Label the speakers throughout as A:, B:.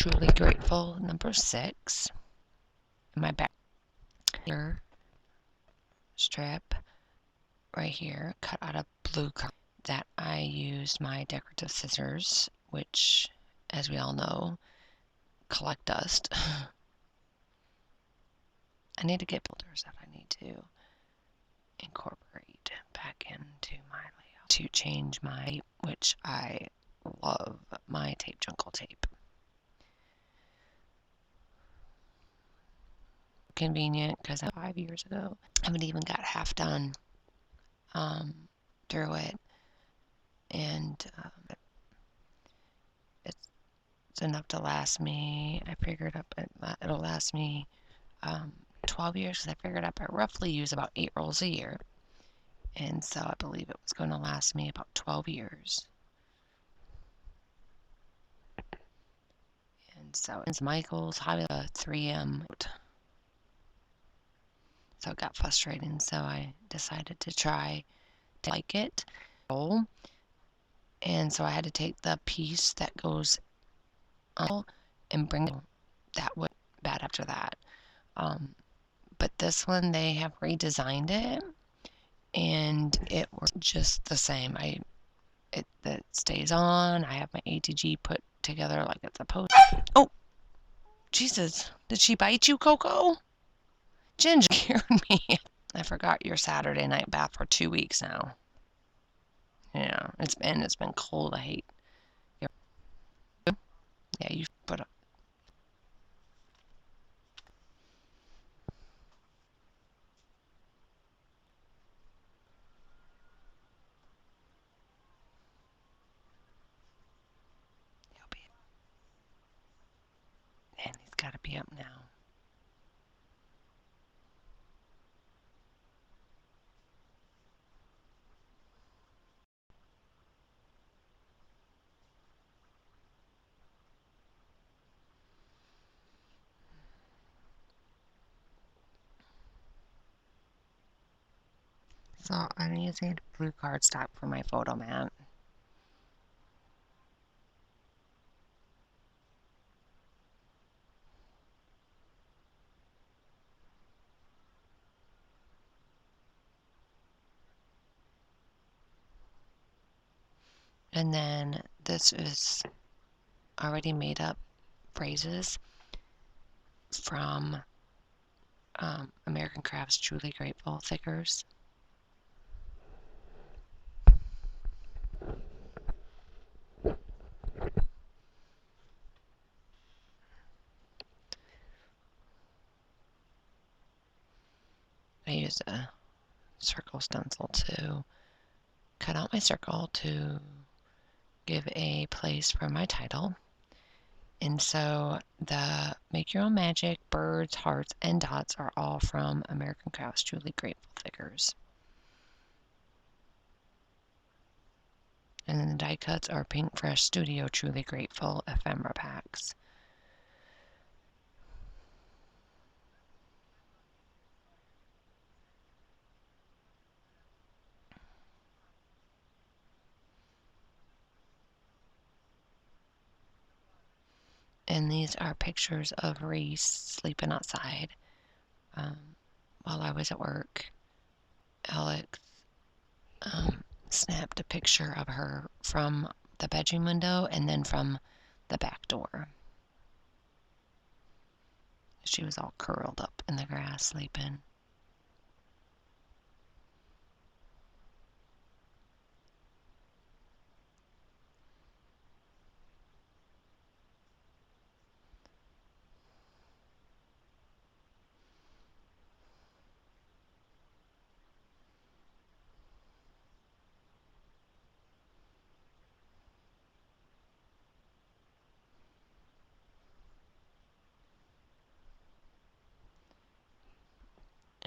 A: Truly Grateful number 6. In my back here, strip right here, cut out of blue card that I used my decorative scissors, which, as we all know, collect dust. I need to get builders that I need to incorporate back into my layout to change my, which I love my tape jungle tape. Convenient because 5 years ago, I haven't even got half done through it, and it's enough to last me. I figured up it'll last me 12 years because I figured up I roughly use about 8 rolls a year, and so I believe it was going to last me about 12 years. And so it's Michael's Hobby 3M. So it got frustrating, so I decided to try to like it. And so I had to take the piece that goes and bring it. That was bad after that. But this one, they have redesigned it, and it works just the same. It stays on. I have my ATG put together like it's supposed. Oh, Jesus! Did she bite you, Coco? Ginger scared me. I forgot your Saturday night bath for 2 weeks now. Yeah, it's been cold. I hate. Yeah, you put up. He'll be. And he's got to be up now. So I'm using blue cardstock for my photo mat. And then this is already made up phrases from American Crafts Truly Grateful thickers. I used a circle stencil to cut out my circle to give a place for my title. And so the Make Your Own Magic, birds, hearts, and dots are all from American Crafts Truly Grateful thickers. And then the die cuts are Pink Fresh Studio Truly Grateful ephemera packs. And these are pictures of Reese sleeping outside while I was at work. Alex snapped a picture of her from the bedroom window and then from the back door. She was all curled up in the grass sleeping.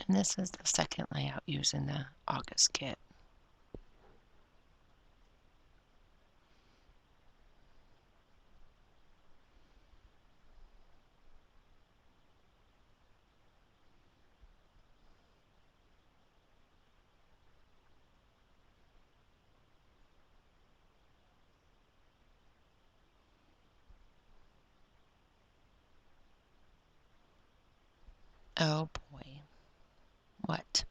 A: And this is the second layout using the August kit. Oh boy. What?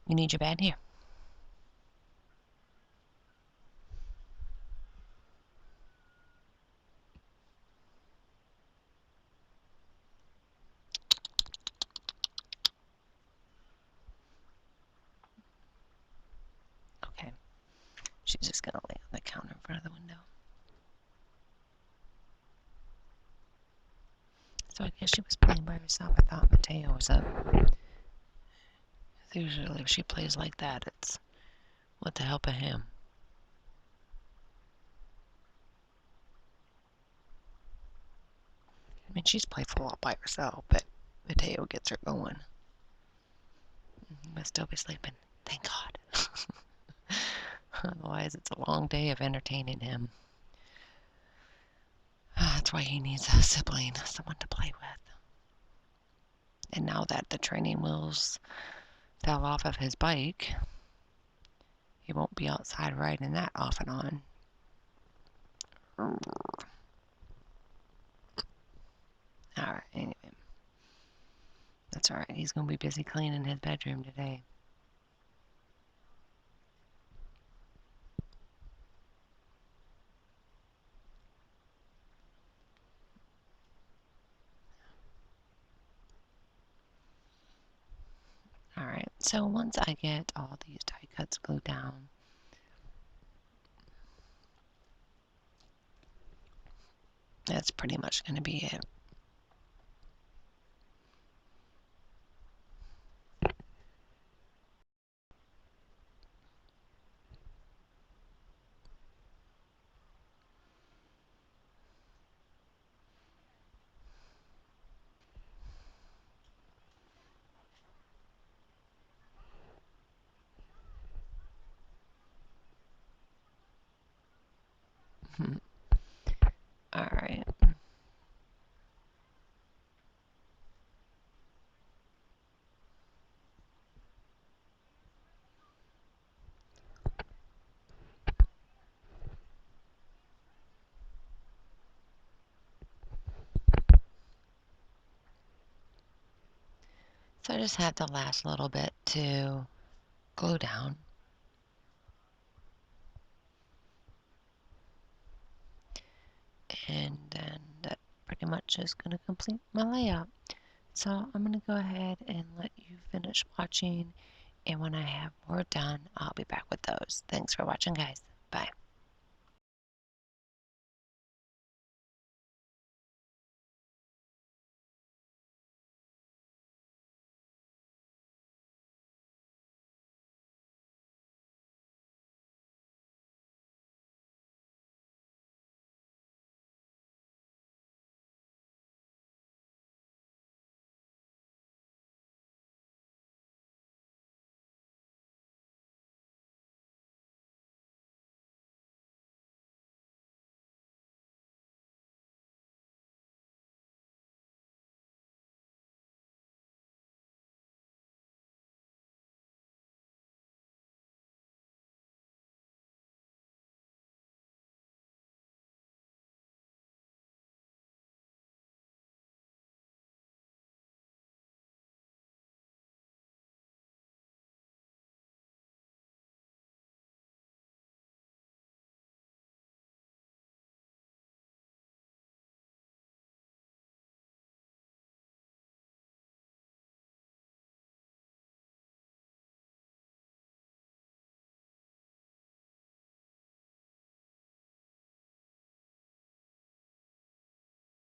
A: You need your bed here. Okay. She's just gonna lay on the counter in front of the window. So I guess she was playing by herself. I thought Mateo was up. Usually if she plays like that, it's with the help of him. I mean, she's playful all by herself, but Mateo gets her going. He must still be sleeping. Thank God. Otherwise, it's a long day of entertaining him. That's why he needs a sibling, someone to play with. And now that the training wheels fell off of his bike, he won't be outside riding that off and on. Alright, anyway. That's alright. He's going to be busy cleaning his bedroom today. Alright, so once I get all these die cuts glued down, that's pretty much going to be it. Alright. So I just have the last little bit to glue down. And then that pretty much is going to complete my layout. So I'm going to go ahead and let you finish watching. And when I have more done, I'll be back with those. Thanks for watching, guys. Bye.